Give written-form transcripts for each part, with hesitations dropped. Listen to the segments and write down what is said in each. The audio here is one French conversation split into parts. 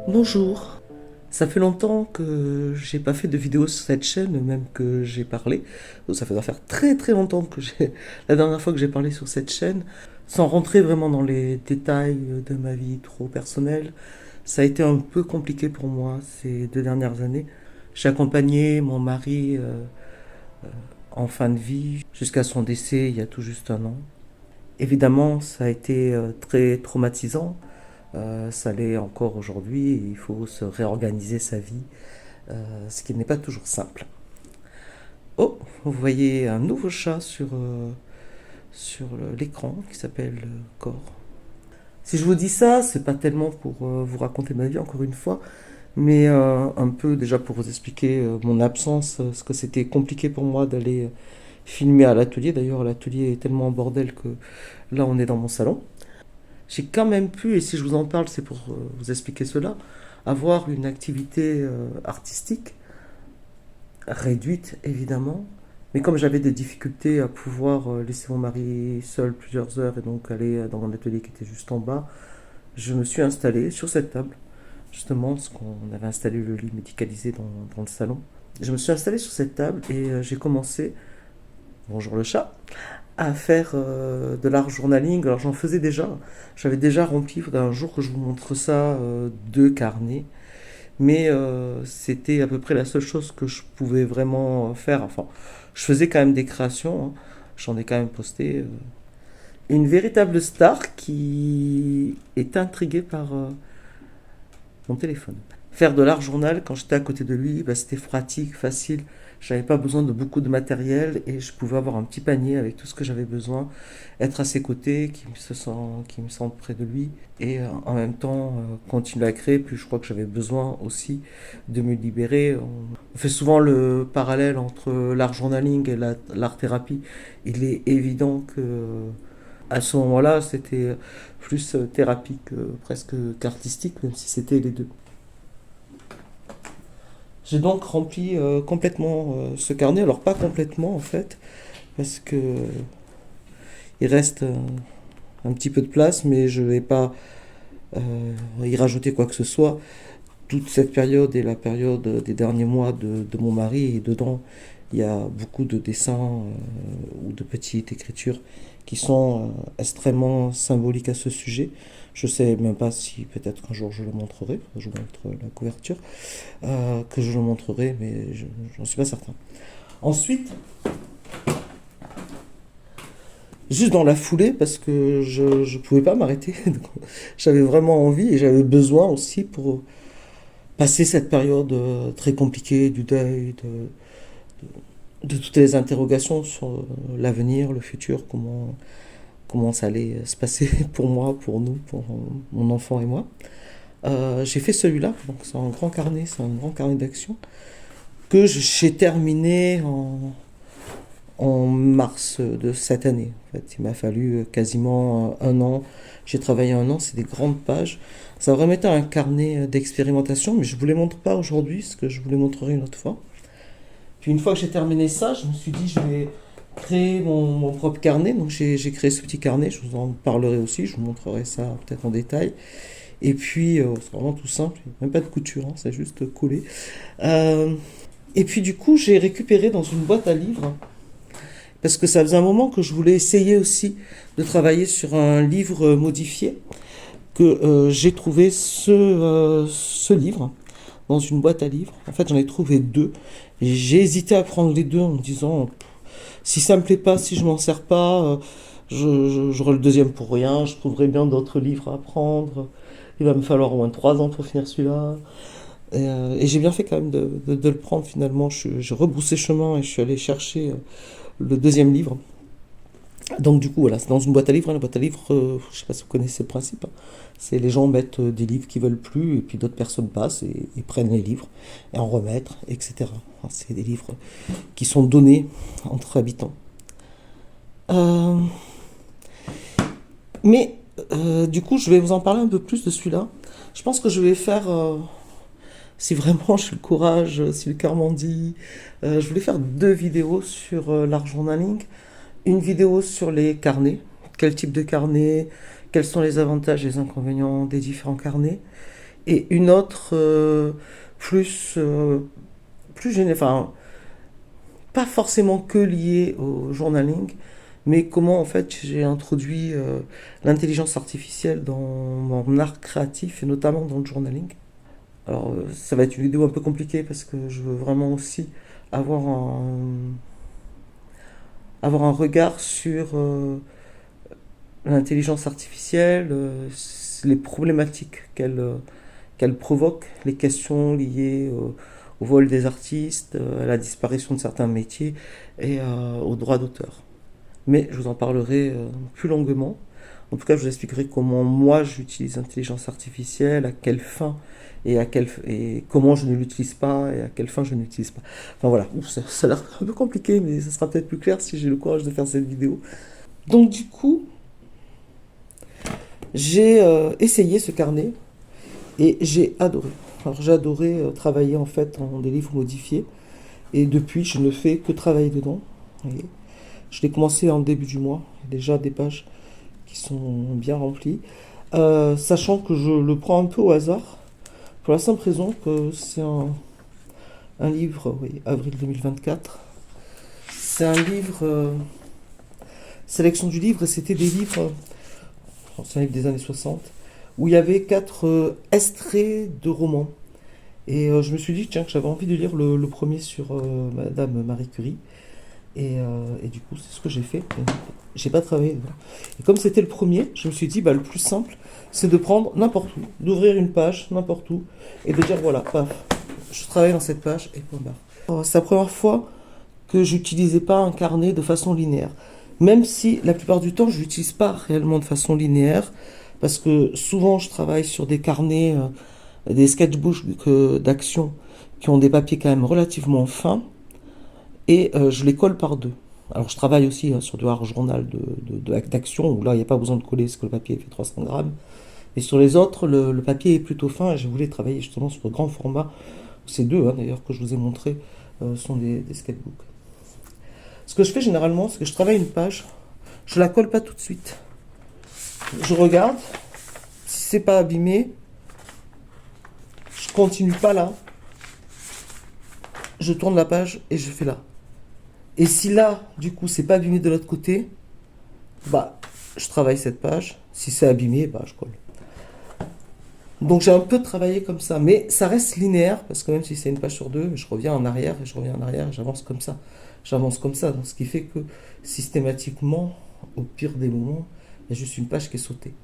Bonjour, ça fait longtemps que j'ai pas fait de vidéo sur cette chaîne, même que j'ai parlé. Donc ça doit faire très très longtemps que j'ai la dernière fois que j'ai parlé sur cette chaîne, sans rentrer vraiment dans les détails de ma vie trop personnelle. Ça a été un peu compliqué pour moi ces 2 dernières années. J'ai accompagné mon mari en fin de vie jusqu'à son décès il y a tout juste un an. Évidemment, ça a été très traumatisant. Ça l'est encore aujourd'hui et il faut se réorganiser sa vie, ce qui n'est pas toujours simple. Oh, vous voyez un nouveau chat sur l'écran qui s'appelle Cor. Si je vous dis ça, c'est pas tellement pour vous raconter ma vie encore une fois, mais un peu déjà pour vous expliquer mon absence, ce que c'était compliqué pour moi d'aller filmer à l'atelier. D'ailleurs, l'atelier est tellement en bordel que là on est dans mon salon. J'ai quand même pu, et si je vous en parle, c'est pour vous expliquer cela, avoir une activité artistique, réduite évidemment, mais comme j'avais des difficultés à pouvoir laisser mon mari seul plusieurs heures et donc aller dans mon atelier qui était juste en bas, je me suis installé sur cette table, justement, parce qu'on avait installé le lit médicalisé dans le salon. Je me suis installé sur cette table et j'ai commencé, bonjour le chat, à faire de l'art journaling. Alors j'en faisais déjà, j'avais déjà rempli, il faudrait un jour que je vous montre ça, 2 carnets, mais c'était à peu près la seule chose que je pouvais vraiment faire. Enfin, je faisais quand même des créations, hein. J'en ai quand même posté. Une véritable star qui est intriguée par mon téléphone. Faire de l'art journal quand j'étais à côté de lui, bah, c'était pratique, facile. J'avais pas besoin de beaucoup de matériel et je pouvais avoir un petit panier avec tout ce que j'avais besoin, être à ses côtés, qui me sente près de lui et en même temps continuer à créer. Puis je crois que j'avais besoin aussi de me libérer. On fait souvent le parallèle entre l'art journaling et l'art thérapie. Il est évident que à ce moment-là, c'était plus thérapie que presque qu'artistique, même si c'était les deux. J'ai donc rempli complètement ce carnet. Alors pas complètement en fait, parce que il reste un petit peu de place, mais je ne vais pas y rajouter quoi que ce soit. Toute cette période est la période des derniers mois de mon mari et dedans il y a beaucoup de dessins ou de petites écritures qui sont extrêmement symboliques à ce sujet. Je ne sais même pas si peut-être qu'un jour je le montrerai, je vous montre la couverture, que je le montrerai, mais j'en suis pas certain. Ensuite, juste dans la foulée, parce que je ne pouvais pas m'arrêter, j'avais vraiment envie et j'avais besoin aussi pour passer cette période très compliquée du deuil, de toutes les interrogations sur l'avenir, le futur, comment ça allait se passer pour moi, pour nous, pour mon enfant et moi. J'ai fait celui-là, donc c'est un grand carnet d'action que j'ai terminé en mars de cette année. En fait, il m'a fallu quasiment un an. J'ai travaillé un an, c'est des grandes pages. Ça aurait été un carnet d'expérimentation, mais je ne vous les montre pas aujourd'hui, parce que je vous les montrerai une autre fois. Puis une fois que j'ai terminé ça, je me suis dit, je vais créer mon propre carnet. Donc j'ai créé ce petit carnet, je vous en parlerai aussi, je vous montrerai ça peut-être en détail. Et puis, c'est vraiment tout simple, il n'y a même pas de couture, hein, c'est juste collé. Euh, et puis du coup, j'ai récupéré dans une boîte à livres, parce que ça faisait un moment que je voulais essayer aussi de travailler sur un livre modifié, que j'ai trouvé ce livre dans une boîte à livres. En fait, j'en ai trouvé deux. Et j'ai hésité à prendre les deux en me disant, si ça me plaît pas, si je m'en sers pas, j'aurai le deuxième pour rien, je trouverai bien d'autres livres à prendre. Il va me falloir au moins 3 ans pour finir celui-là. Et j'ai bien fait quand même de le prendre finalement. J'ai rebroussé chemin et je suis allé chercher le deuxième livre. Donc du coup, voilà, c'est dans une boîte à livres. Hein. La boîte à livres, je sais pas si vous connaissez le principe. Hein. C'est les gens mettent des livres qu'ils veulent plus et puis d'autres personnes passent et prennent les livres et en remettent, etc. Enfin, c'est des livres qui sont donnés entre habitants. Euh, mais du coup, je vais vous en parler un peu plus de celui-là. Je pense que je vais faire, si vraiment j'ai le courage, si le cœur m'en dit, je voulais faire 2 vidéos sur l'art journaling. Une vidéo sur les carnets, quel type de carnet, quels sont les avantages et les inconvénients des différents carnets. et une autre plus, plus générale, enfin, pas forcément que liée au journaling, mais comment en fait j'ai introduit l'intelligence artificielle dans mon art créatif et notamment dans le journaling. Alors ça va être une vidéo un peu compliquée parce que je veux vraiment aussi avoir avoir un regard sur l'intelligence artificielle, les problématiques qu'elle provoque, les questions liées au vol des artistes, à la disparition de certains métiers et aux droits d'auteur. Mais je vous en parlerai plus longuement. En tout cas, je vous expliquerai comment moi j'utilise l'intelligence artificielle, à quelle fin et comment je ne l'utilise pas et à quelle fin je ne l'utilise pas. Enfin voilà, ouf, ça a l'air un peu compliqué, mais ça sera peut-être plus clair si j'ai le courage de faire cette vidéo. Donc du coup, j'ai essayé ce carnet et j'ai adoré. Alors j'ai adoré travailler en fait en des livres modifiés et depuis je ne fais que travailler dedans. Et je l'ai commencé en début du mois, il y a déjà des pages qui sont bien remplies, sachant que je le prends un peu au hasard pour la simple raison que c'est un livre, oui, avril 2024. C'est un livre, sélection du livre, et c'était des livres, c'est un livre des années 60, où il y avait 4 extraits de romans. Et je me suis dit tiens, que j'avais envie de lire le premier sur Madame Marie Curie. Et du coup, c'est ce que j'ai fait. J'ai pas travaillé dedans. Et comme c'était le premier, je me suis dit, bah, le plus simple, c'est de prendre n'importe où, d'ouvrir une page n'importe où, et de dire, voilà, paf, je travaille dans cette page, et point barre. C'est la première fois que j'utilisais pas un carnet de façon linéaire. Même si la plupart du temps, je l'utilise pas réellement de façon linéaire, parce que souvent, je travaille sur des carnets, des sketchbooks d'action qui ont des papiers quand même relativement fins, et je les colle par deux. Alors je travaille aussi sur du hard journal d'action, où là il n'y a pas besoin de coller parce que le papier fait 300 grammes. Et sur les autres, le papier est plutôt fin et je voulais travailler justement sur le grand format. Ces deux d'ailleurs que je vous ai montré sont des sketchbooks. Ce que je fais généralement, c'est que je travaille une page, je la colle pas tout de suite. Je regarde, si c'est pas abîmé, je continue pas là, je tourne la page et je fais là. Et si là, du coup, c'est pas abîmé de l'autre côté, bah, je travaille cette page. Si c'est abîmé, bah, je colle. Donc j'ai un peu travaillé comme ça, mais ça reste linéaire, parce que même si c'est une page sur deux, je reviens en arrière, et je reviens en arrière, et j'avance comme ça. J'avance comme ça, donc ce qui fait que systématiquement, au pire des moments, il y a juste une page qui est sautée.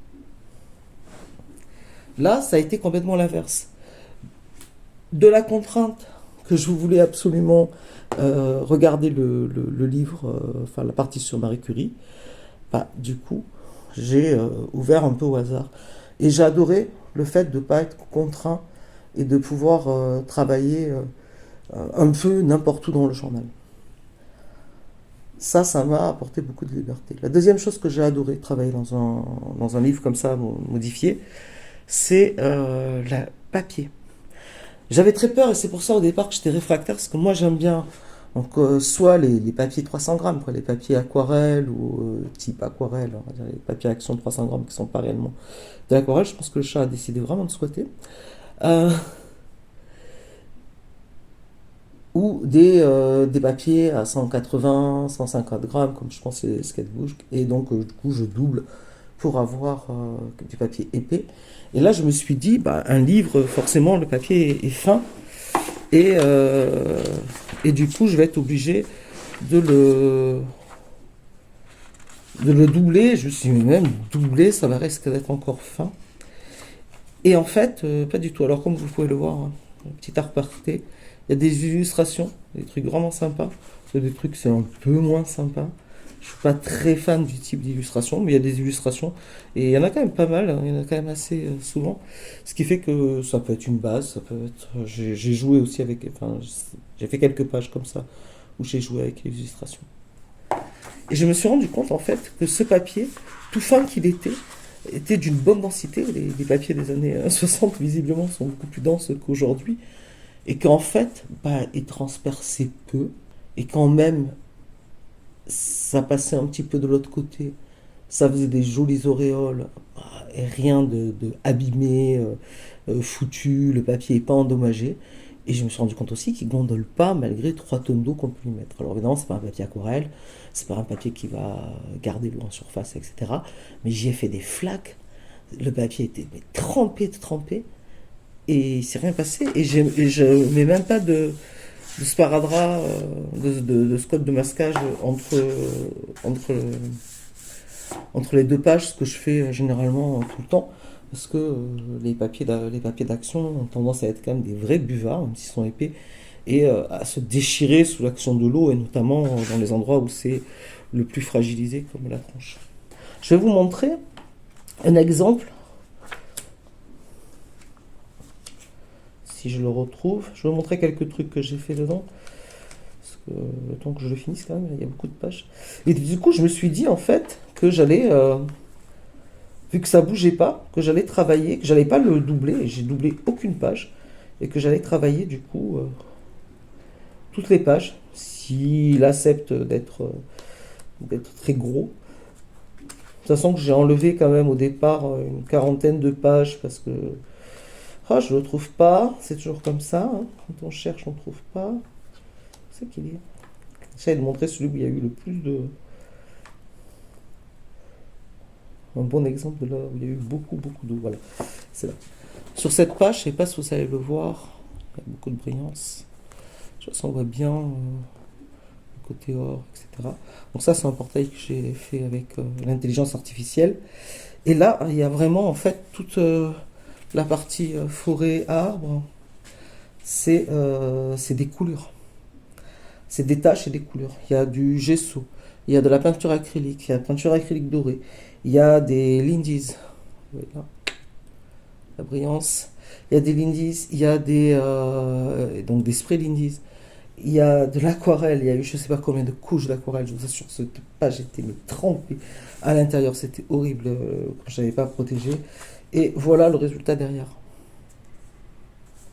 Là, ça a été complètement l'inverse. De la contrainte que je voulais absolument regarder le livre, enfin la partie sur Marie Curie, bah, du coup, j'ai ouvert un peu au hasard. Et j'ai adoré le fait de ne pas être contraint et de pouvoir travailler un peu n'importe où dans le journal. Ça m'a apporté beaucoup de liberté. La deuxième chose que j'ai adoré travailler dans un livre comme ça, modifié, c'est le papier. J'avais très peur et c'est pour ça au départ que j'étais réfractaire, parce que moi j'aime bien donc, soit les papiers 300 grammes, quoi, les papiers aquarelle ou type aquarelle, on va dire les papiers action 300 grammes qui sont pas réellement de l'aquarelle. Je pense que le chat a décidé vraiment de souhaiter. Euh, ou des papiers à 180, 150 grammes, comme je pense c'est les sketchbooks. Et donc, du coup, je double pour avoir du papier épais. Et là, je me suis dit, bah, un livre, forcément, le papier est fin. Et, euh, et du coup, je vais être obligé de de le doubler. Je me suis dit, même doubler, ça va risque d'être encore fin. Et en fait, pas du tout. Alors, comme vous pouvez le voir, hein, un petit aparté, il y a des illustrations, des trucs vraiment sympas. Il y a des trucs c'est un peu moins sympa. Je suis pas très fan du type d'illustration, mais il y a des illustrations. Et il y en a quand même pas mal, hein, il y en a quand même assez souvent. Ce qui fait que ça peut être une base, ça peut être. J'ai joué aussi avec. Enfin, j'ai fait quelques pages comme ça où j'ai joué avec les illustrations. Et je me suis rendu compte en fait que ce papier, tout fin qu'il était d'une bonne densité. Les papiers des années 60 visiblement sont beaucoup plus denses qu'aujourd'hui. Et qu'en fait, bah, il transperçait peu. Et quand même, ça passait un petit peu de l'autre côté. Ça faisait des jolies auréoles. et rien de abîmé, foutu, le papier n'est pas endommagé. Et je me suis rendu compte aussi qu'il gondole pas malgré 3 tonnes d'eau qu'on peut lui mettre. Alors évidemment, c'est pas un papier aquarelle, c'est pas un papier qui va garder l'eau en surface, etc. Mais j'y ai fait des flaques. Le papier était mais, trempé, trempé, et il s'est rien passé. Et je mets même pas de sparadrap, de scotch de masquage entre, entre les deux pages, ce que je fais généralement tout le temps. Parce que les papiers d'action ont tendance à être quand même des vrais buvards, même s'ils sont épais, et à se déchirer sous l'action de l'eau, et notamment dans les endroits où c'est le plus fragilisé, comme la tranche. Je vais vous montrer un exemple, si je le retrouve. Je vais vous montrer quelques trucs que j'ai fait dedans, parce que le temps que je le finisse quand même, il y a beaucoup de pages. Et du coup, je me suis dit en fait que j'allais, vu que ça bougeait pas, que j'allais travailler, que j'allais pas le doubler, et j'ai doublé aucune page, et que j'allais travailler du coup toutes les pages, s'il accepte d'être très gros. De toute façon, que j'ai enlevé quand même au départ une quarantaine de pages parce que je le trouve pas. C'est toujours comme ça, hein. Quand on cherche, on trouve pas. C'est qu'il est. J'essaie de montrer celui où il y a eu le plus de. Un bon exemple de là où il y a eu beaucoup, beaucoup d'eau. Voilà, c'est là. Sur cette page, je sais pas si vous allez le voir, il y a beaucoup de brillance. Je pense qu'on voit bien le côté or, etc. Donc ça, c'est un portail que j'ai fait avec l'intelligence artificielle. Et là, il y a vraiment en fait toute la partie forêt, arbre. C'est des coulures. C'est des taches et des coulures. Il y a du gesso, il y a de la peinture acrylique, il y a de la peinture acrylique dorée, il y a des lindies. Voilà. La brillance. Il y a des lindies, il y a donc des sprays lindies. Il y a de l'aquarelle, il y a eu je sais pas combien de couches d'aquarelle, je vous assure que cette page était mais trempée à l'intérieur, c'était horrible quand je n'avais pas protégé. Et voilà le résultat derrière.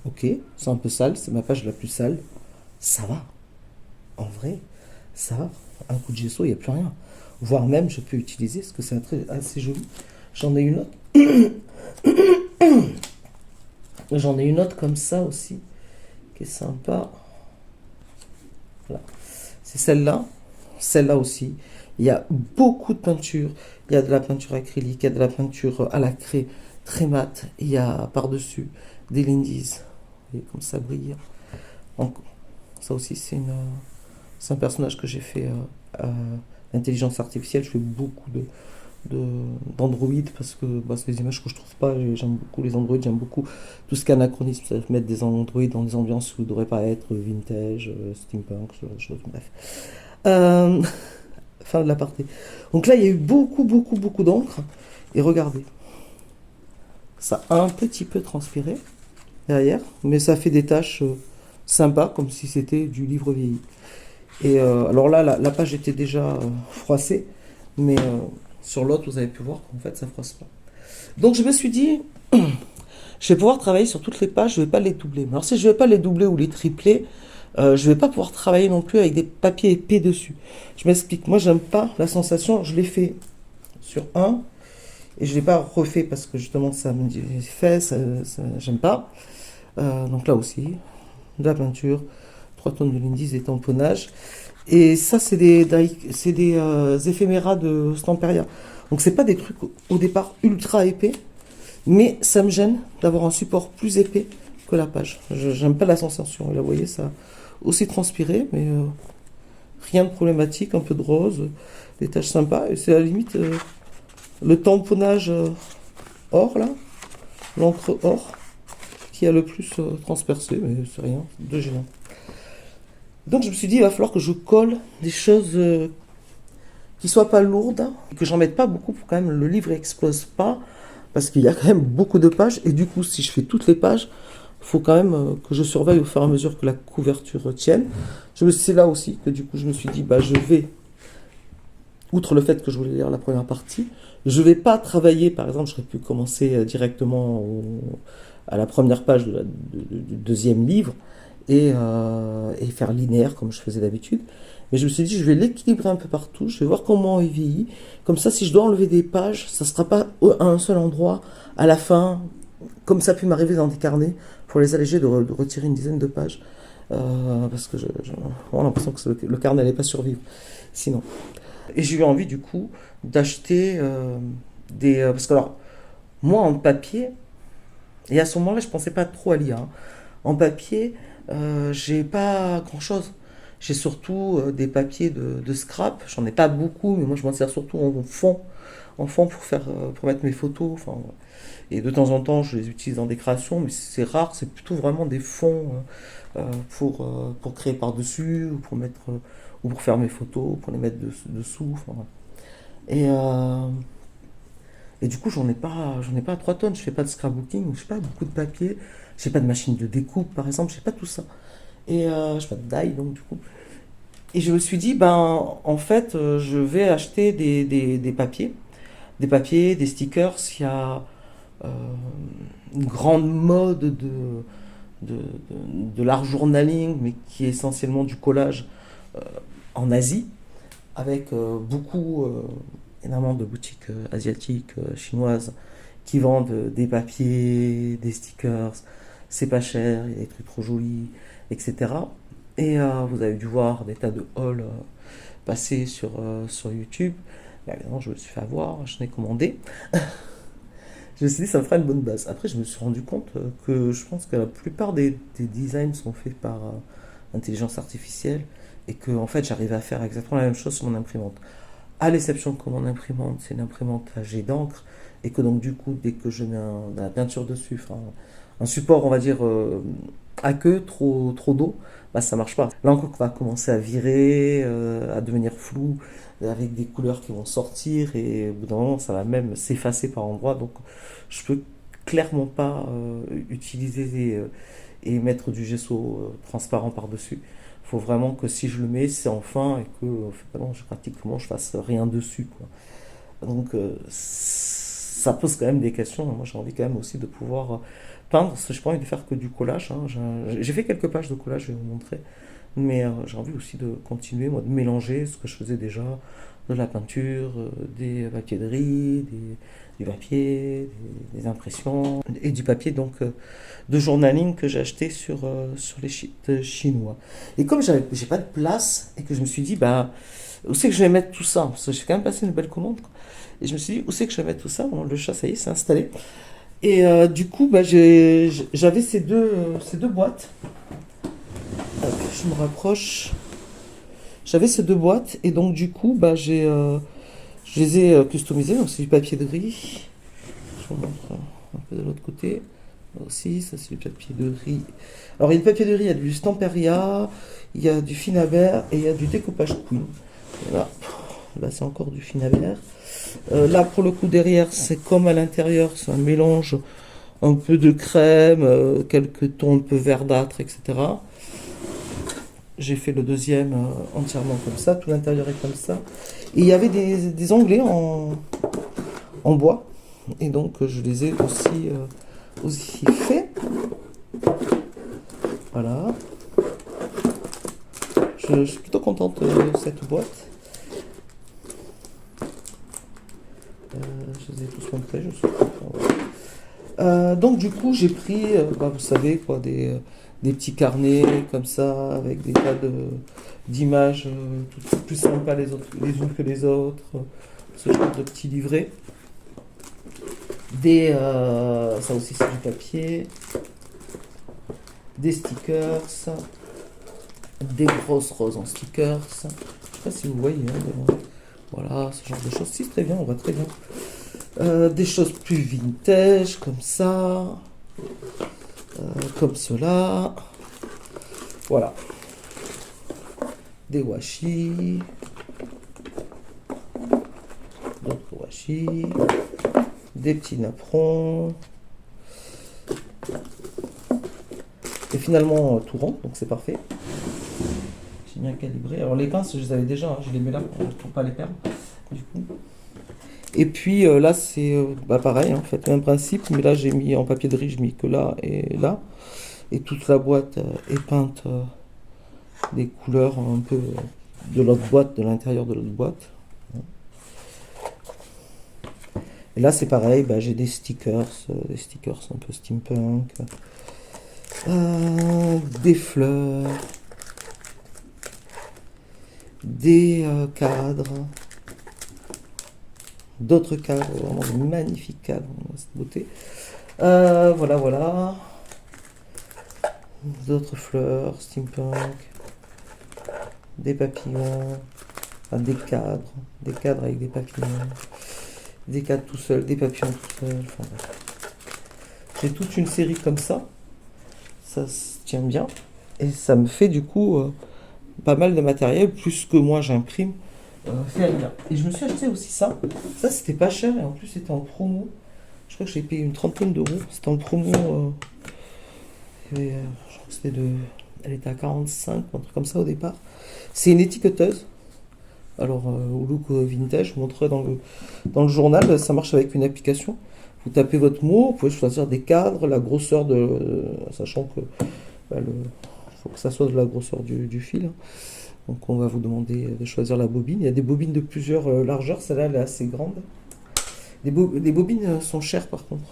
Ok, c'est un peu sale, c'est ma page la plus sale. Ça va, en vrai, ça va. Un coup de gesso, il n'y a plus rien. Voire même, je peux utiliser, parce que c'est assez joli. J'en ai une autre. J'en ai une autre comme ça aussi, qui est sympa. Voilà. C'est celle-là. Celle-là aussi. Il y a beaucoup de peinture. Il y a de la peinture acrylique, il y a de la peinture à la craie, très mat. Il y a par-dessus des lindies. Vous voyez comme ça brille. Donc, ça aussi, c'est un personnage que j'ai fait intelligence artificielle. Je fais beaucoup d'Android parce que c'est des images que je trouve pas. J'aime beaucoup les Android, j'aime beaucoup tout ce qu'anachronisme, c'est-à-dire mettre des Android dans des ambiances où ils ne devraient pas être, vintage, steampunk, ce genre de choses, bref. Euh, fin de l'aparté. Donc là, il y a eu beaucoup, beaucoup, beaucoup d'encre. Et regardez, ça a un petit peu transpiré derrière, mais ça fait des taches sympas, comme si c'était du livre vieilli. Et alors là, la page était déjà froissée, mais sur l'autre, vous avez pu voir qu'en fait, ça froisse pas. Donc je me suis dit, je vais pouvoir travailler sur toutes les pages, je vais pas les doubler. Mais alors si je vais pas les doubler ou les tripler, je vais pas pouvoir travailler non plus avec des papiers épais dessus. Je m'explique, moi j'aime pas la sensation, je l'ai fait sur un, et je l'ai pas refait parce que justement ça me dit fait, j'aime pas. Donc là aussi, de la peinture, 3 tonnes de lindies et tamponnage. Et ça, c'est des éphéméras de Stamperia. Donc, c'est pas des trucs au départ ultra épais, mais ça me gêne d'avoir un support plus épais que la page. J'aime pas la sensation. Et là, vous voyez, ça a aussi transpiré, mais rien de problématique, un peu de rose, des taches sympas. Et c'est à la limite le tamponnage or, là, l'encre or, qui a le plus transpercé, mais c'est rien de gênant. Donc je me suis dit, il va falloir que je colle des choses qui soient pas lourdes, que j'en mette pas beaucoup pour quand même le livre explose pas, parce qu'il y a quand même beaucoup de pages, et du coup si je fais toutes les pages, il faut quand même que je surveille au fur et à mesure que la couverture tienne. C'est là aussi que du coup je me suis dit, je vais, outre le fait que je voulais lire la première partie, je vais pas travailler, par exemple, j'aurais pu commencer directement à la première page du deuxième livre, et faire linéaire comme je faisais d'habitude. Mais je me suis dit, je vais l'équilibrer un peu partout, je vais voir comment il vieillit. Comme ça, si je dois enlever des pages, ça ne sera pas à un seul endroit, à la fin, comme ça a pu m'arriver dans des carnets, pour les alléger, de retirer une dizaine de pages. Parce que j'ai vraiment l'impression que le carnet n'allait pas survivre. Sinon. Et j'ai eu envie, du coup, d'acheter parce que, alors, moi, en papier, et à ce moment-là, je pensais pas trop à l'IA, hein. En papier, j'ai pas grand-chose. J'ai surtout des papiers de scrap. J'en ai pas beaucoup, mais moi je m'en sers surtout en fond pour mettre mes photos. Enfin, voilà. Et de temps en temps, je les utilise dans des créations, mais c'est rare. C'est plutôt vraiment des fonds pour créer par-dessus ou pour faire mes photos, pour les mettre dessous. Enfin, voilà. Et, euh, et du coup, j'en ai pas à 3 tonnes. Je fais pas de scrapbooking, je fais pas beaucoup de papier. J'ai pas de machine de découpe, par exemple. J'ai pas tout ça. Je fais pas de die, donc du coup. Et je me suis dit, ben, en fait, je vais acheter des papiers, des stickers. Il y a euh, une grande mode de, de l'art journaling, mais qui est essentiellement du collage euh, en Asie, avec énormément de boutiques asiatiques, chinoises, qui vendent des papiers, des stickers. C'est pas cher, il y a des trucs trop jolis, etc. Vous avez dû voir des tas de hauls passer sur YouTube. Là, évidemment, je me suis fait avoir, je l'ai commandé. Je me suis dit, ça me fera une bonne base. Après, je me suis rendu compte que je pense que la plupart des designs sont faits par intelligence artificielle et que, en fait, j'arrivais à faire exactement la même chose sur mon imprimante. À l'exception que mon imprimante, c'est une imprimante à jet d'encre et que donc, du coup, dès que je mets de la peinture dessus, enfin, un support, on va dire, à queue, trop d'eau, bah, ça marche pas. L'encre va commencer à virer, à devenir floue, avec des couleurs qui vont sortir, et au bout d'un moment, ça va même s'effacer par endroits. Donc, je peux clairement pas utiliser et mettre du gesso transparent par-dessus. Il faut vraiment que si je le mets, c'est en fin et que non, pratiquement je fasse rien dessus, quoi. Donc ça pose quand même des questions. Moi j'ai envie quand même aussi de pouvoir peindre, parce que je n'ai pas envie de faire que du collage, hein. J'ai fait quelques pages de collage, je vais vous montrer. Mais j'ai envie aussi de continuer, moi, de mélanger ce que je faisais déjà, de la peinture, des papiers de riz, du papier, des impressions, et du papier donc de journaling que j'ai acheté sur les sites chinois. Et comme j'ai pas de place, et que je me suis dit, bah, où c'est que je vais mettre tout ça? Parce que j'ai quand même passé une belle commande, quoi. Et je me suis dit, où c'est que je vais mettre tout ça? Bon, le chat, ça y est, c'est installé. Du coup, bah, j'avais ces deux boîtes. Hop, je me rapproche. J'avais ces deux boîtes et donc du coup, bah, je les ai customisées. Donc c'est du papier de riz. Je vous montre un peu de l'autre côté. Là aussi, ça c'est du papier de riz. Alors il y a du papier de riz, il y a du Stamperia, il y a du Finabert et il y a du découpage Queen. Là, là c'est encore du Finabert. Là pour le coup derrière, c'est comme à l'intérieur, c'est un mélange un peu de crème, quelques tons un peu verdâtres, etc. J'ai fait le deuxième entièrement comme ça, tout l'intérieur est comme ça. Et il y avait des onglets en bois, et donc je les ai aussi faits. Voilà. Je suis plutôt contente de cette boîte. Je les ai tous montrés, je suis content. Donc du coup j'ai pris, bah, vous savez quoi, des petits carnets comme ça avec des tas d'images toutes plus sympas les unes que les autres, ce genre de petits livrets. Ça aussi c'est du papier, des stickers, des grosses roses en stickers. Je sais pas si vous voyez, hein, voilà, ce genre de choses. Si, c'est très bien, on voit très bien. Des choses plus vintage comme ça, comme cela. Voilà. Des washi, d'autres washi, des petits napperons. Et finalement tout rond, donc c'est parfait. J'ai bien calibré. Alors les pinces, je les avais déjà, hein, je les mets là pour pas les perdre. Du coup. Et puis là c'est bah, pareil en fait, même principe, mais là j'ai mis en papier de riz, j'ai mis que là et là. Et toute la boîte est peinte des couleurs un peu de l'autre boîte, de l'intérieur de l'autre boîte. Et là, c'est pareil, bah, j'ai des stickers un peu steampunk, des fleurs, des cadres, d'autres cadres, vraiment de magnifiques cadres, cette beauté. Voilà, voilà. D'autres fleurs, steampunk, des papillons, enfin, des cadres avec des papillons, des cadres tout seuls, des papillons tout seuls. Enfin, j'ai toute une série comme ça se tient bien, et ça me fait du coup pas mal de matériel, plus que moi j'imprime, fait ailleurs. Et je me suis acheté aussi ça c'était pas cher, et en plus c'était en promo. Je crois que j'ai payé une trentaine d'euros, c'était en promo. Je crois que c'était elle était à 45, un truc comme ça au départ. C'est une étiqueteuse. Alors, au look vintage, je vous montrerai dans le journal, ça marche avec une application. Vous tapez votre mot, vous pouvez choisir des cadres, la grosseur sachant que bah, faut que ça soit de la grosseur du fil, hein. Donc, on va vous demander de choisir la bobine. Il y a des bobines de plusieurs largeurs, celle-là, elle est assez grande. Les bobines sont chères par contre.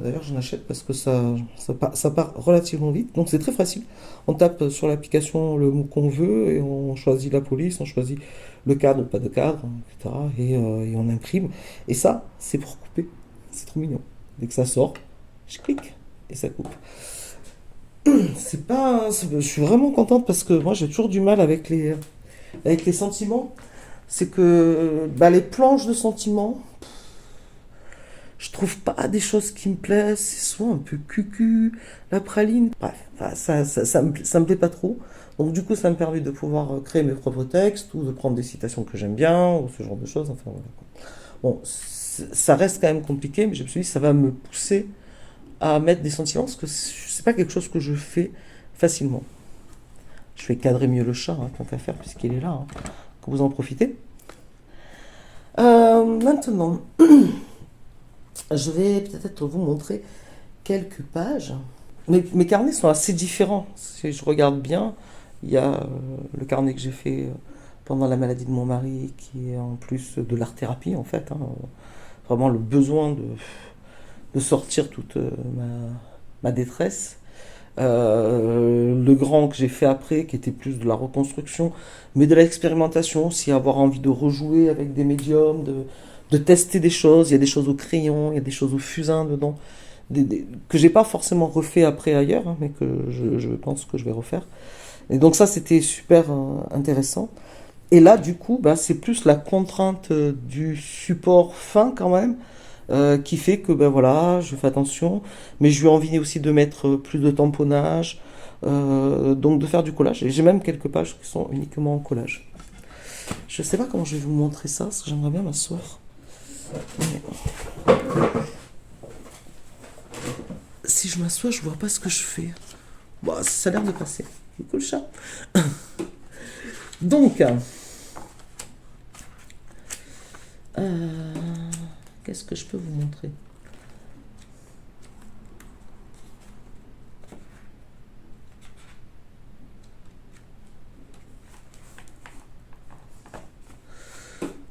D'ailleurs, j'en achète parce que ça part relativement vite. Donc, c'est très facile. On tape sur l'application le mot qu'on veut et on choisit la police, on choisit le cadre ou pas de cadre, etc. Et on imprime. Et ça, c'est pour couper. C'est trop mignon. Dès que ça sort, je clique et ça coupe. Je suis vraiment contente parce que moi, j'ai toujours du mal avec les sentiments. C'est que bah, les planches de sentiments, je trouve pas des choses qui me plaisent, c'est souvent un peu cucu, la praline. Bref, enfin, ça me plaît pas trop. Donc du coup, ça me permet de pouvoir créer mes propres textes ou de prendre des citations que j'aime bien ou ce genre de choses. Enfin voilà, quoi. Bon, ça reste quand même compliqué, mais je me suis dit ça va me pousser à mettre des sentiments parce que c'est pas quelque chose que je fais facilement. Je vais cadrer mieux le chat, hein, tant qu'à faire, puisqu'il est là, hein, que vous en profitez. Maintenant, je vais peut-être vous montrer quelques pages. Mes carnets sont assez différents. Si je regarde bien, il y a le carnet que j'ai fait pendant la maladie de mon mari, qui est en plus de l'art-thérapie, en fait, hein. Vraiment le besoin de sortir toute ma détresse. Le grand que j'ai fait après, qui était plus de la reconstruction, mais de l'expérimentation aussi, avoir envie de rejouer avec des médiums, de tester des choses. Il y a des choses au crayon, il y a des choses au fusain dedans, que j'ai pas forcément refait après ailleurs, hein, mais que je pense que je vais refaire. Et donc ça, c'était super intéressant. Et là, du coup, bah, c'est plus la contrainte du support fin quand même, qui fait que ben voilà, je fais attention, mais je lui ai envie aussi de mettre plus de tamponnage, donc de faire du collage. Et j'ai même quelques pages qui sont uniquement en collage. Je sais pas comment je vais vous montrer ça, parce que j'aimerais bien m'asseoir. Mais si je m'assois, je vois pas ce que je fais. Bon, ça a l'air de passer. C'est cool, chat. Donc, qu'est-ce que je peux vous montrer?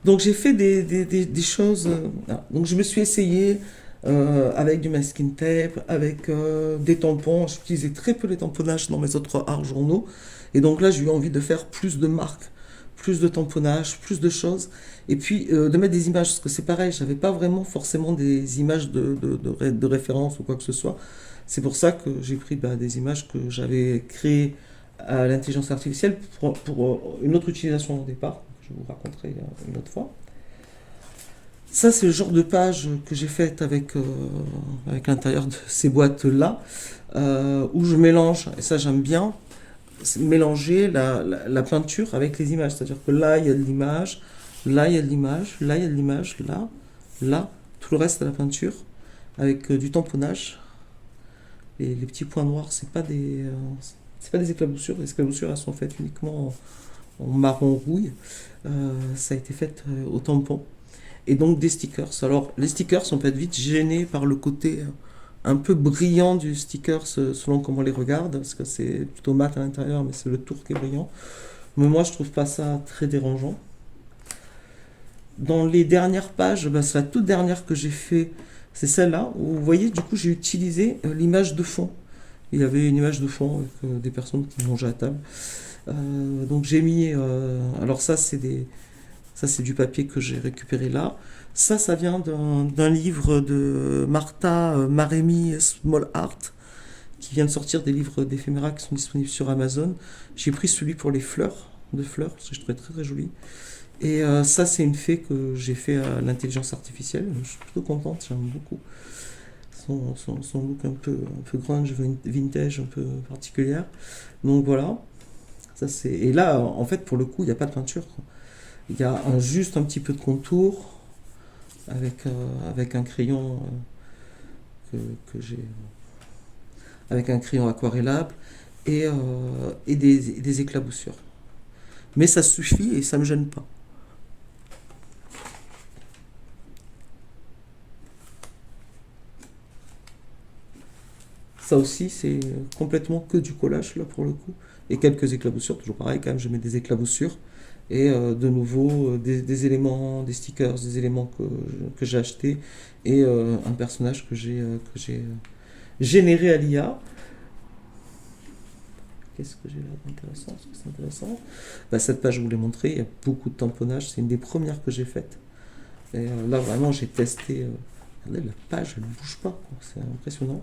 Donc j'ai fait des choses. Donc je me suis essayé avec du masking tape, avec des tampons. J'utilisais très peu les tamponnages dans mes autres arts journaux. Et donc là, j'ai eu envie de faire plus de marques, plus de tamponnage, plus de choses. Et puis de mettre des images, parce que c'est pareil, j'avais pas vraiment forcément des images de référence ou quoi que ce soit. C'est pour ça que j'ai pris bah, des images que j'avais créées à l'intelligence artificielle pour une autre utilisation au départ. Je vous raconterai une autre fois. Ça, c'est le genre de page que j'ai faite avec l'intérieur de ces boîtes-là, où je mélange, et ça j'aime bien, mélanger la peinture avec les images. C'est-à-dire que là, il y a de l'image, là, il y a de l'image, là, il y a de l'image, là, tout le reste, c'est la peinture, avec du tamponnage. Les petits points noirs, c'est pas des éclaboussures. Les éclaboussures, elles sont faites uniquement en marron rouille. Ça a été fait au tampon. Et donc des stickers. Alors les stickers, on peut être vite gênés par le côté un peu brillant du sticker selon comment on les regarde, parce que c'est plutôt mat à l'intérieur, mais c'est le tour qui est brillant. Mais moi, je trouve pas ça très dérangeant. Dans les dernières pages, bah, c'est la toute dernière que j'ai fait, c'est celle-là, où vous voyez, du coup, j'ai utilisé l'image de fond. Il y avait une image de fond avec des personnes qui mangeaient à table. Donc j'ai mis, alors ça c'est du papier que j'ai récupéré là. Ça vient d'un livre de Martha Maremi Small Art, qui vient de sortir des livres d'éphéméra qui sont disponibles sur Amazon. J'ai pris celui pour les fleurs, de fleurs, parce que je trouvais très très joli. Et ça, c'est une fée que j'ai fait à l'intelligence artificielle. Je suis plutôt contente, j'aime beaucoup. Son look un peu grunge, vintage, un peu particulière. Donc voilà. Ça, c'est... Et là, en fait, pour le coup, il n'y a pas de peinture, quoi. Il y a juste un petit peu de contour avec un crayon que j'ai. Avec un crayon aquarellable et des éclaboussures. Mais ça suffit et ça ne me gêne pas. Ça aussi, c'est complètement que du collage, là, pour le coup. Et quelques éclaboussures, toujours pareil, quand même, je mets des éclaboussures. Et de nouveau, des éléments, des stickers, des éléments que j'ai achetés. Et un personnage que j'ai généré à l'IA. Qu'est-ce que j'ai là d'intéressant? Est-ce que c'est intéressant? Bah, cette page, je vous l'ai montré, il y a beaucoup de tamponnage. C'est une des premières que j'ai faites. Et là, vraiment, j'ai testé. Regardez, la page, elle ne bouge pas, quoi. C'est impressionnant.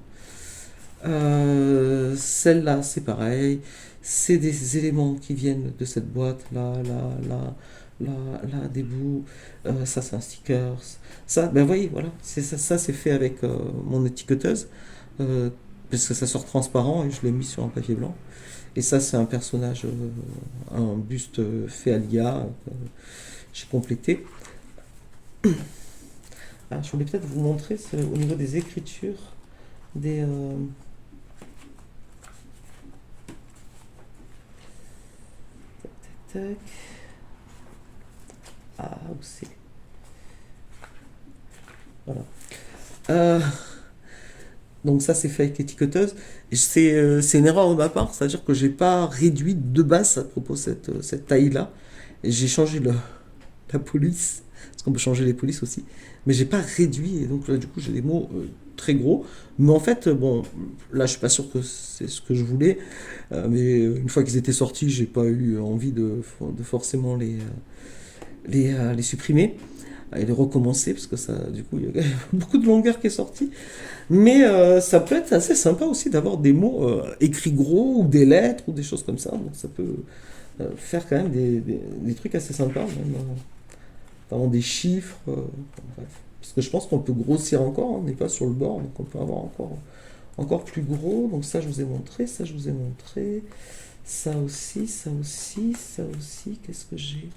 Celle-là, c'est pareil. C'est des éléments qui viennent de cette boîte. Là, là, là, là, là, des bouts. Ça, c'est un sticker. Ça, ben voyez, voilà. Ça, c'est fait avec mon étiqueteuse. euh, Parce que ça sort transparent et je l'ai mis sur un papier blanc. Et ça, c'est un personnage, un buste fait à l'IA. J'ai complété. Ah, je voulais peut-être vous montrer au niveau des écritures. Des, tac. Ah, où c'est? Voilà. Euh, donc ça, c'est fait avec étiqueteuse. Et c'est une erreur de ma part, c'est-à-dire que j'ai pas réduit de base à propos de cette taille-là. Et j'ai changé la police, parce qu'on peut changer les polices aussi. Mais j'ai pas réduit, et donc là, du coup, j'ai des mots très gros. Mais en fait, bon, là, je suis pas sûr que c'est ce que je voulais. Mais une fois qu'ils étaient sortis, j'ai pas eu envie de forcément les supprimer et les recommencer parce que ça, du coup, il y a beaucoup de longueur qui est sortie. Mais ça peut être assez sympa aussi d'avoir des mots écrits gros ou des lettres ou des choses comme ça. Donc ça peut faire quand même des trucs assez sympas, même, notamment des chiffres. Bref. Parce que je pense qu'on peut grossir encore, hein, on n'est pas sur le bord, donc on peut avoir encore plus gros. Donc ça, je vous ai montré, ça, je vous ai montré. Ça aussi, ça aussi, ça aussi. Qu'est-ce que j'ai?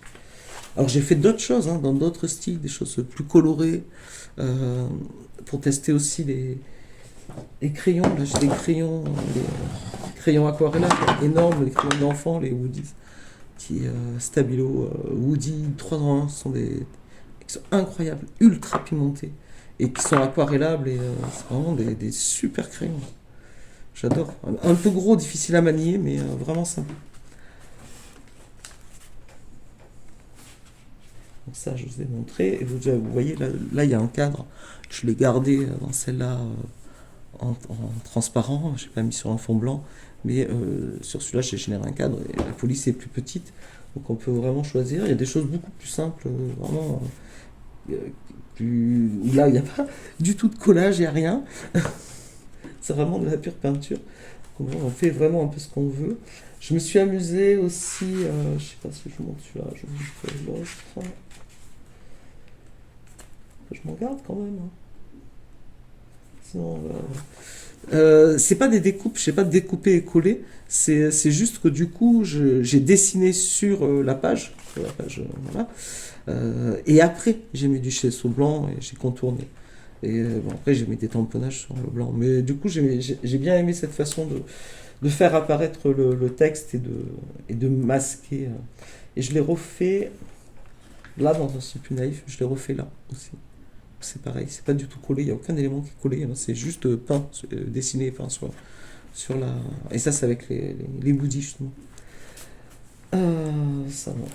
Alors j'ai fait d'autres choses, hein, dans d'autres styles, des choses plus colorées, euh, pour tester aussi les crayons. Là j'ai des crayons, les crayons aquarella énormes, les crayons d'enfants, les Woodies, Stabilo Woody 3 en 1, sont qui sont incroyables, ultra pimentés, et qui sont aquarellables, et c'est vraiment des super crayons. J'adore. Un peu gros, difficile à manier, mais vraiment sympa. Donc ça, je vous ai montré. Et vous voyez, là, il y a un cadre. Je l'ai gardé dans celle-là en transparent. Je n'ai pas mis sur un fond blanc. Mais sur celui-là, j'ai généré un cadre. Et la police est plus petite. Donc on peut vraiment choisir. Il y a des choses beaucoup plus simples. Vraiment. euh, où là, il n'y a pas du tout de collage, il n'y a rien. C'est vraiment de la pure peinture. Donc, on fait vraiment un peu ce qu'on veut. Je me suis amusé aussi. Je ne sais pas si je vous montre celui-là. Je vous fais l'autre. Je m'en garde quand même, hein. Sinon, c'est pas des découpes, je sais pas découper et coller. C'est juste que du coup, j'ai dessiné sur la page, voilà. Et après, j'ai mis du gesso blanc et j'ai contourné. Et bon, après, j'ai mis des tamponnages sur le blanc. Mais du coup, j'ai bien aimé cette façon de faire apparaître le texte et de masquer. Et je l'ai refait là dans un style plus naïf, je l'ai refait là aussi. C'est pareil, c'est pas du tout collé, il n'y a aucun élément qui est collé, hein, c'est juste peint, dessiné enfin, sur la. Et ça, c'est avec les bouddhis justement. Ça, bon.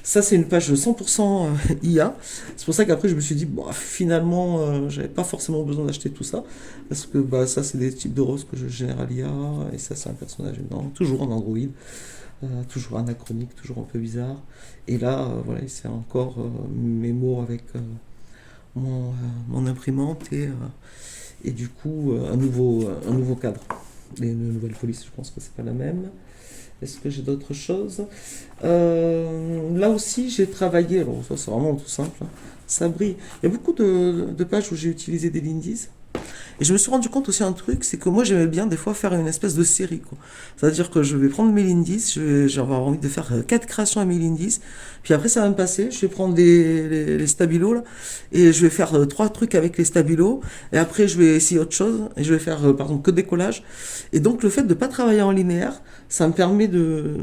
Ça, c'est une page 100% IA. C'est pour ça qu'après, je me suis dit, bon, finalement, j'avais pas forcément besoin d'acheter tout ça. Parce que bah, ça, c'est des types de roses que je génère à l'IA. Et ça, c'est un personnage énorme. Toujours en Android. Toujours anachronique, toujours un peu bizarre. Et là, voilà, c'est encore mes mots avec mon imprimante et du coup, un nouveau cadre. Et une nouvelle police, je pense que c'est pas la même. Est-ce que j'ai d'autres choses? Là aussi, j'ai travaillé. Alors, ça, c'est vraiment tout simple, hein. Ça brille. Il y a beaucoup de pages où j'ai utilisé des Lindis. Et je me suis rendu compte aussi un truc, c'est que moi j'aimais bien des fois faire une espèce de série, quoi. C'est-à-dire que je vais prendre mes Lindis, j'ai avoir envie de faire quatre créations à mes Lindis, puis après ça va me passer, je vais prendre les stabilos là, et je vais faire trois trucs avec les stabilos, et après je vais essayer autre chose, et je vais faire par exemple que des collages. Et donc le fait de ne pas travailler en linéaire, ça me permet de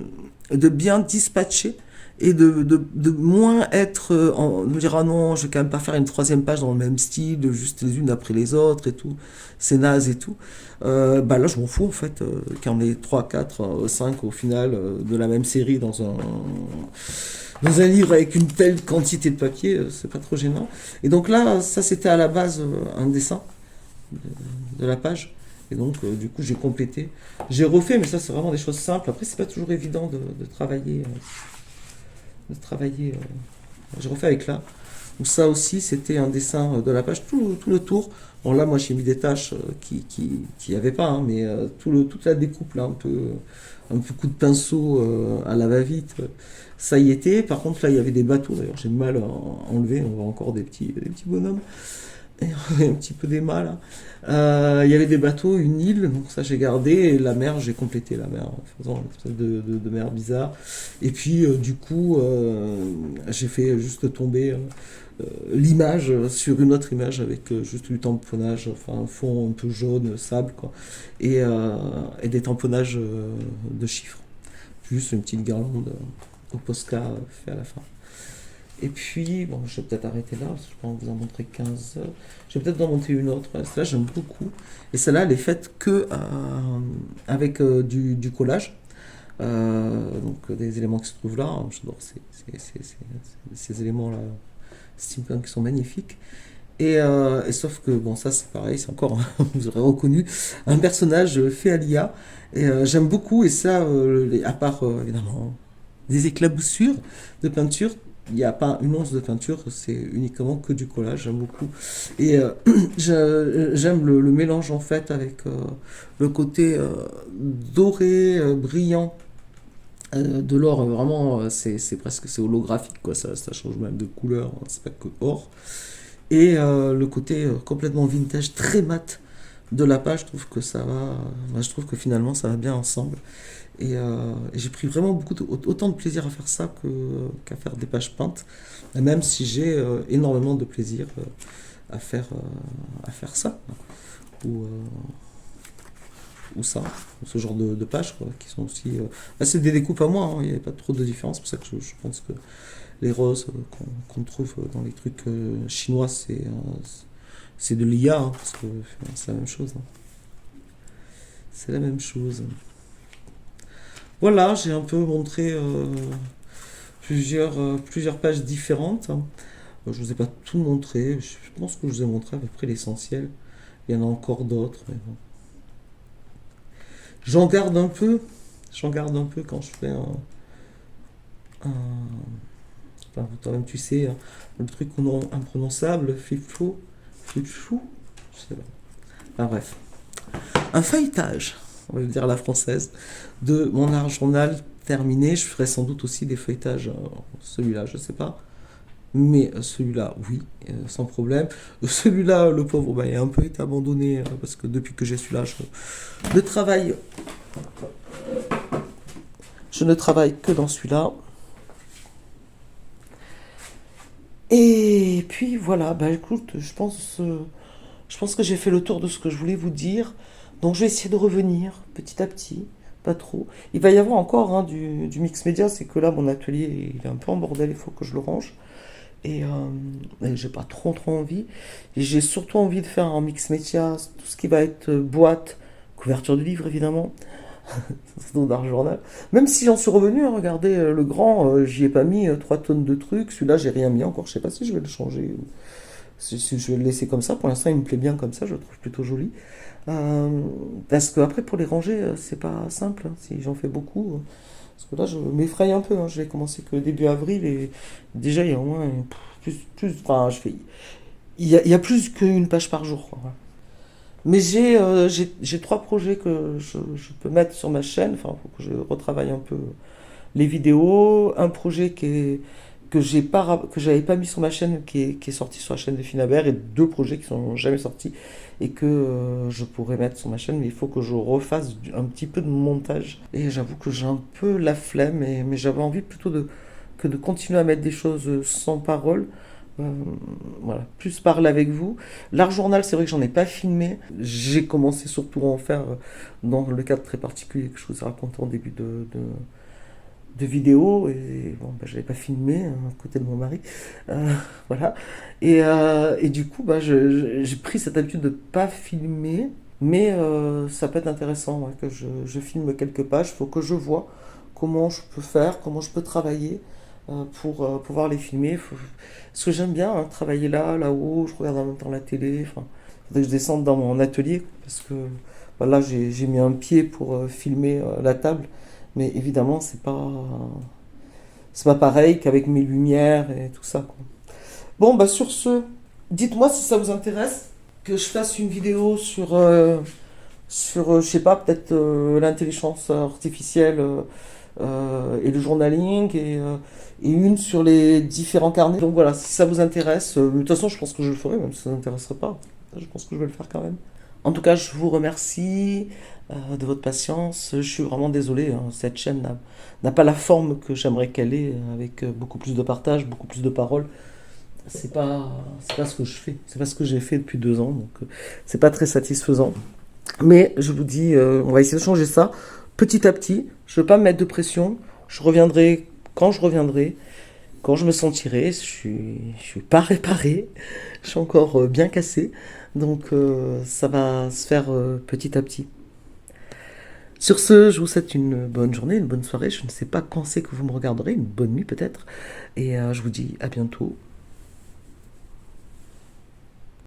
bien dispatcher et de moins être me dire ah non je vais quand même pas faire une troisième page dans le même style juste les unes après les autres et tout, c'est naze et tout. Bah là je m'en fous en fait qu'il y en ait 3 4 5 au final de la même série dans un livre avec une telle quantité de papier, c'est pas trop gênant. Et donc là ça c'était à la base un dessin de la page. Et donc, du coup, j'ai complété. J'ai refait, mais ça, c'est vraiment des choses simples. Après, c'est pas toujours évident de travailler. J'ai refait avec là. Où ça aussi, c'était un dessin de la page, tout le tour. Bon, là, moi, j'ai mis des tâches qui y avait pas, hein, mais toute la découpe, là, un peu coup de pinceau à la va-vite, ça y était. Par contre, là, il y avait des bateaux. D'ailleurs, j'ai mal à enlever. On voit encore des petits bonhommes. Un petit peu des mâts là. Il y avait des bateaux, une île, donc ça j'ai gardé, et la mer, j'ai complété la mer en faisant une espèce de mer bizarre. Et puis du coup, j'ai fait juste tomber l'image sur une autre image avec juste du tamponnage, enfin un fond un peu jaune, sable quoi, et des tamponnages de chiffres, plus une petite guirlande au Posca fait à la fin. Et puis, bon, je vais peut-être arrêter là, parce que je peux vous en montrer 15. Je vais peut-être en monter une autre. Celle-là, j'aime beaucoup. Et celle-là, elle est faite que avec du collage. Donc, des éléments qui se trouvent là. J'adore ces éléments-là, steampunk, qui sont magnifiques. Et sauf que, bon, ça, c'est pareil, c'est encore, vous aurez reconnu, un personnage fait à l'IA. Et j'aime beaucoup, et ça, à part, évidemment, des éclaboussures de peinture, il n'y a pas une once de peinture, c'est uniquement que du collage, j'aime beaucoup. Et j'aime le mélange en fait avec le côté doré, brillant de l'or. Vraiment, c'est presque c'est holographique, quoi. Ça change même de couleur, hein, c'est pas que or. Et le côté complètement vintage, très mat de la page, je trouve que ça va. Je trouve que finalement ça va bien ensemble. Et j'ai pris vraiment autant de plaisir à faire ça qu'à faire des pages peintes, même si j'ai énormément de plaisir à faire ça, ou, euh, ou ça, ou ce genre de pages, quoi, qui sont aussi. C'est des découpes à moi, hein, il n'y a pas trop de différence, c'est pour ça que je pense que les roses qu'on trouve dans les trucs chinois, c'est de l'IA, hein, parce que c'est la même chose, hein. C'est la même chose. Voilà, j'ai un peu montré plusieurs pages différentes. Je vous ai pas tout montré. Je pense que je vous ai montré à peu près l'essentiel. Il y en a encore d'autres, mais bon. J'en garde un peu. J'en garde un peu quand je fais enfin, toi-même, tu sais, hein, le truc imprononçable, flip-flou. Flip-flou. Je sais pas. Enfin, bref. Un feuilletage, on va le dire à la française, de mon art journal terminé. Je ferai sans doute aussi des feuilletages, celui-là, je sais pas. Mais celui-là, oui, sans problème. Celui-là, le pauvre, bah, il a un peu été abandonné parce que depuis que j'ai celui-là, ne travaille, je ne travaille que dans celui-là. Et puis voilà, bah écoute, je pense que j'ai fait le tour de ce que je voulais vous dire. Donc je vais essayer de revenir petit à petit, pas trop. Il va y avoir encore hein, du mix média, c'est que là mon atelier il est un peu en bordel, il faut que je le range. Et, j'ai pas trop envie. Et j'ai surtout envie de faire un mix média, tout ce qui va être boîte, couverture de livre évidemment, Surtout dans le journal. Même si j'en suis revenu, hein, regardez, le grand, j'y ai pas mis 3 tonnes de trucs. Celui-là, j'ai rien mis encore. Je sais pas si je vais le changer. Si je vais le laisser comme ça. Pour l'instant, il me plaît bien comme ça. Je le trouve plutôt joli. Euh, Parce que après, pour les ranger, c'est pas simple, hein, si j'en fais beaucoup. Parce que là, je m'effraie un peu, hein. Je vais commencer que début avril et déjà, il y a au moins enfin, il y a plus qu'une page par jour, quoi. Voilà. Mais j'ai 3 projets que je peux mettre sur ma chaîne. Enfin, faut que je retravaille un peu les vidéos. Un projet que j'avais pas mis sur ma chaîne, qui est sorti sur la chaîne de Finabert, et 2 projets qui sont jamais sortis et que je pourrais mettre sur ma chaîne. Mais il faut que je refasse un petit peu de montage. Et j'avoue que j'ai un peu la flemme, mais j'avais envie plutôt que de continuer à mettre des choses sans parole. Euh, voilà, plus parler avec vous. L'art journal, c'est vrai que j'en ai pas filmé. J'ai commencé surtout à en faire dans le cadre très particulier que je vous ai raconté en début de vidéo. Et bon, bah, je l'ai pas filmé hein, à côté de mon mari. Voilà. Et du coup, bah, j'ai pris cette habitude de pas filmer. Mais ça peut être intéressant ouais, que je filme quelques pages. Il faut que je vois comment je peux faire, comment je peux travailler pour pouvoir les filmer. Parce que j'aime bien hein, travailler là-haut, je regarde en même temps la télé. Enfin, faudrait que je descende dans mon atelier parce que bah, là j'ai mis un pied pour filmer la table. Mais évidemment, c'est pas pareil qu'avec mes lumières et tout ça, quoi. Bon, bah sur ce, dites-moi si ça vous intéresse que je fasse une vidéo sur je sais pas, peut-être l'intelligence artificielle et le journaling et une sur les différents carnets. Donc voilà, si ça vous intéresse, de toute façon, je pense que je le ferai, même si ça ne vous intéresserait pas. Je pense que je vais le faire quand même. En tout cas, je vous remercie de votre patience. Je suis vraiment désolé, hein, cette chaîne n'a pas la forme que j'aimerais qu'elle ait, avec beaucoup plus de partage, beaucoup plus de paroles. C'est pas ce que je fais. C'est pas ce que j'ai fait depuis 2 ans, donc c'est pas très satisfaisant. Mais je vous dis, on va essayer de changer ça petit à petit. Je ne veux pas me mettre de pression. Je reviendrai quand je reviendrai, quand je me sentirai. Je suis pas réparé. Je suis encore bien cassé. Donc ça va se faire petit à petit. Sur ce, je vous souhaite une bonne journée, une bonne soirée. Je ne sais pas quand c'est que vous me regarderez, une bonne nuit peut-être. Et je vous dis à bientôt